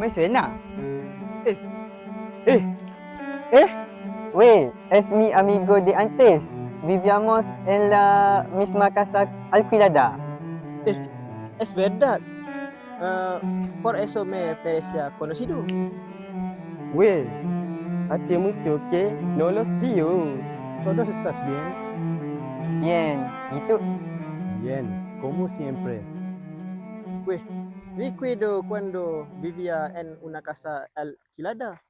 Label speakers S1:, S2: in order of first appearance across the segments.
S1: me suena.
S2: Eh, eh, eh.
S1: Wey, es mi amigo de antes. Vivíamos en la misma casa alquilada.
S2: Es verdad. Por eso me parecía conocido.
S3: Güey, hace mucho que no los veo.
S4: ¿Todos estás bien?
S1: Bien, ¿y tú?
S4: Bien, como siempre.
S2: Pues, recuerdo cuando vivía en una casa alquilada.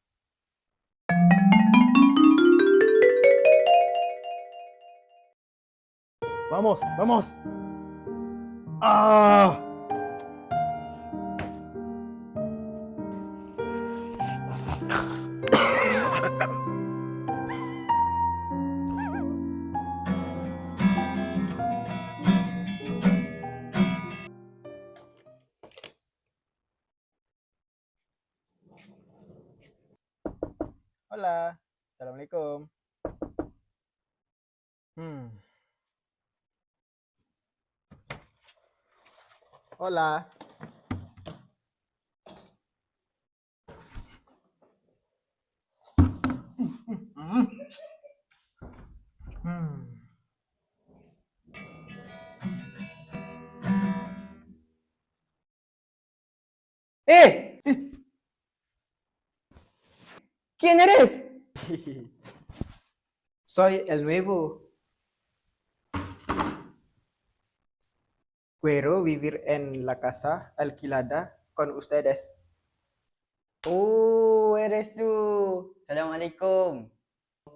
S4: Vamos, vamos. ¡Ah!
S2: Hola, Assalamualaikum. Hola.
S1: ¡Eh! ¿Quién eres?
S2: Soy el nuevo. Quiero vivir en la casa alquilada con ustedes.
S1: Oh, eres tú. Assalamualaikum.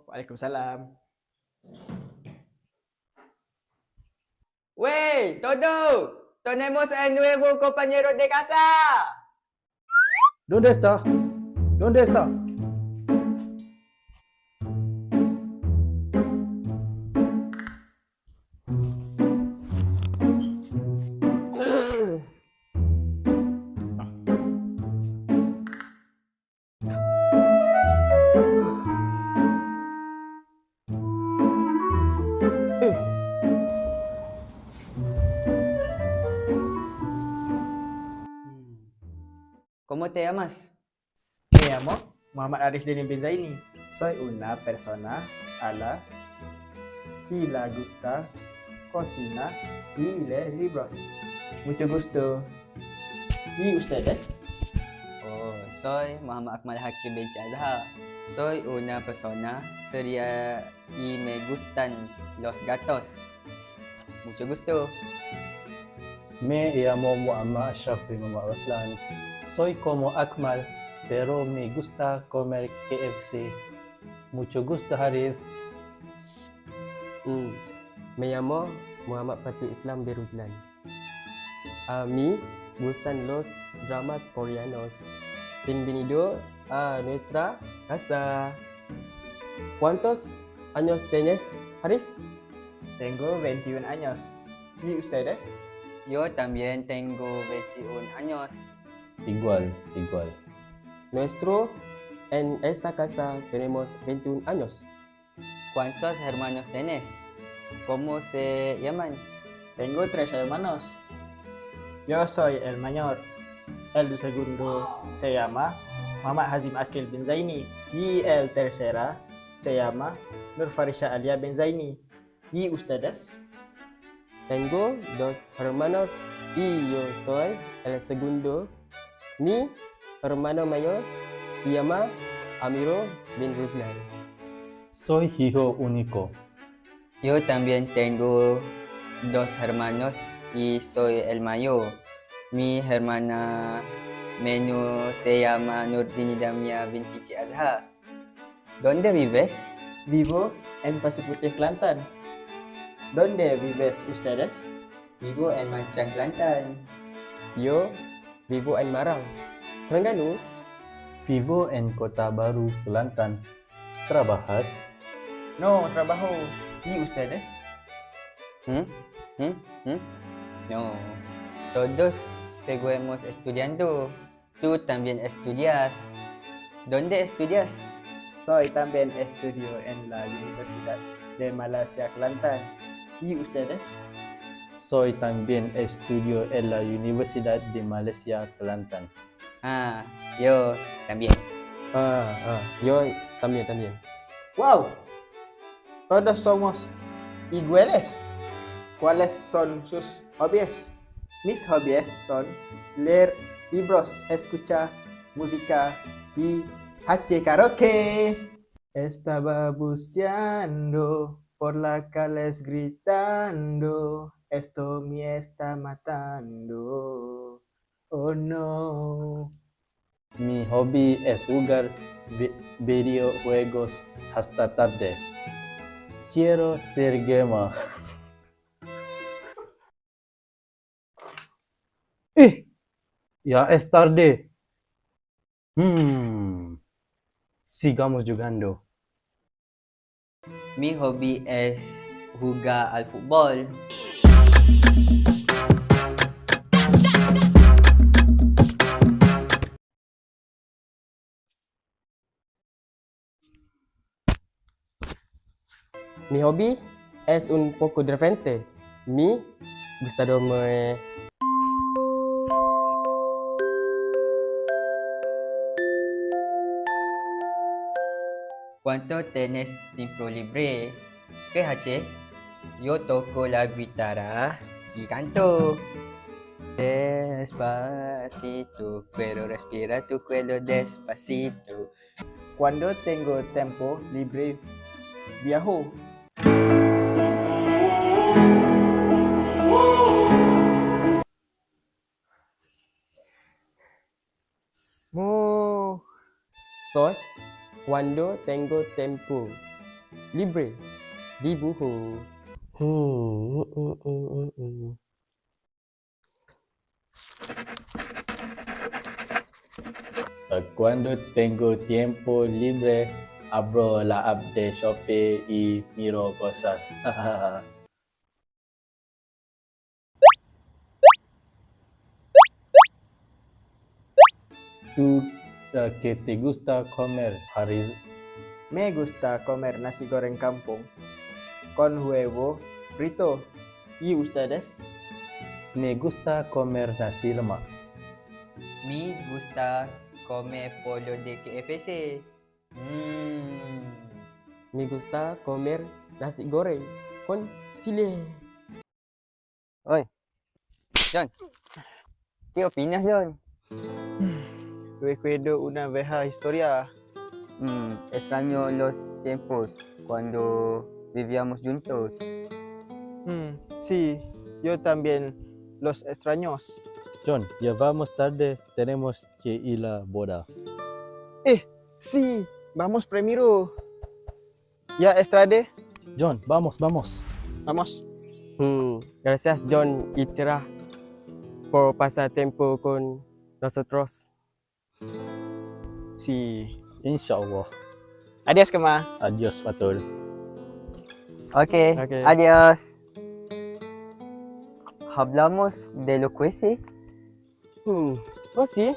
S2: Waalaikumsalam.
S1: Wey, todo. Tenemos el nuevo compañero de casa.
S4: ¿Dónde está? ¿Dónde está?
S1: ¿Cómo te llamas?
S2: Me llamo Muhammad Arif Dini bin Zaini. Soy una persona a la que le gusta cocina y leer libros. Mucho gusto. ¿Y ustedes?
S1: Oh, soy Muhammad Akmal Hakim bin Azhar. Soy una persona seria y me gustan los gatos. Mucho gusto.
S5: Me llamo Muhammad Ashraf bin Muhammad Raslan. Soy como Akmal, pero me gusta comer KFC. Mucho gusto, Haris.
S3: Me llamo Muhammad Fatul Islam Beruzlan. A mí gustan los dramas coreanos. Bienvenido a nuestra casa. ¿Cuántos años tienes, Haris?
S2: Tengo 21 años. ¿Y ustedes?
S1: Yo también tengo 21 años.
S5: Igual, igual.
S3: Nuestro en esta casa tenemos 21 años.
S1: ¿Cuántos hermanos tienes? ¿Cómo se llaman?
S2: Tengo 3 hermanos. Yo soy el mayor. El segundo se llama Muhammad Hazim Akil bin Zaini. Y el tercera se llama Nur Farisha Alia bin Zaini. ¿Y ustedes?
S3: Tengo 2 hermanos y yo soy el segundo. Mi hermano mayor se llama Amiro bin Ruslan.
S5: Soy hijo único.
S1: Yo también tengo 2 hermanos y soy el mayor. Mi hermana menor se llama Nurdini Damia binti Cik Azhar. ¿Dónde vives?
S2: Vivo en Pasir Putih, Kelantan. ¿Dónde vives ustedes?
S1: Vivo en Mancang, Kelantan.
S3: Yo vivo en Marang, Terengganu.
S5: Vivo en Kota Baru, Kelantan. ¿Trabajas?
S2: No, trabajo. ¿Y ustedes?
S1: ¿Mm? ¿Mm? ¿Mm? No. Todos seguimos estudiando. Tú también estudias. ¿Dónde estudias?
S2: Soy también estudio en la Universidad de Malaysia, Kelantan. ¿Y ustedes?
S5: Soy también estudio en la Universidad de Malaysia, Kelantan.
S1: Ah, yo también.
S3: Yo también.
S2: ¡Wow! Todos somos iguales. ¿Cuáles son sus hobbies? Mis hobbies son leer libros, escuchar música y hacer karaoke. Estaba buceando por la calles gritando, esto me está matando. Oh no.
S5: Mi hobby es jugar videojuegos hasta tarde. Quiero ser gamer. Ya es tarde. Sigamos jugando.
S1: Mi hobby es jugar al fútbol.
S3: Mi hobby es un poco diferente. Mi gusta dormir.
S1: Cuando tenés tiempo libre, ¿qué haces? Yo toco la guitarra y canto. Despacito, pero respira tu cuello despacito.
S2: Cuando tengo tiempo libre, viajo. Mo.
S3: Soy cuando tengo tiempo libre. Dibujo.
S5: Cuando tengo tiempo libre, abro la app de Shopee y miro cosas. ¿Tú qué te gusta comer, Haris?
S2: Me gusta comer nasi goreng kampung con huevo frito. ¿Y ustedes?
S5: Me gusta comer nasi lemak.
S1: Me gusta comer pollo de KFC.
S3: Me gusta comer nasi goreng con chile.
S1: Oi, John. ¿Qué opinas, John?
S2: Recuerdo una vieja historia.
S1: Extraño los tiempos cuando vivíamos juntos.
S2: Sí, yo también los extraños.
S5: John, ya vamos tarde, tenemos que ir a la boda.
S2: Sí, vamos primero. Ya, Estrade,
S5: John, vamos.
S2: vamos.
S3: Gracias John y Cerah por pasar tiempo con nosotros.
S2: Sí.
S5: Inshallah.
S2: Adiós, Kema.
S5: Adios, Fatul.
S1: Ok,
S3: Ok.
S1: adiós. Hablamos de lo que sí.
S3: Oh sí.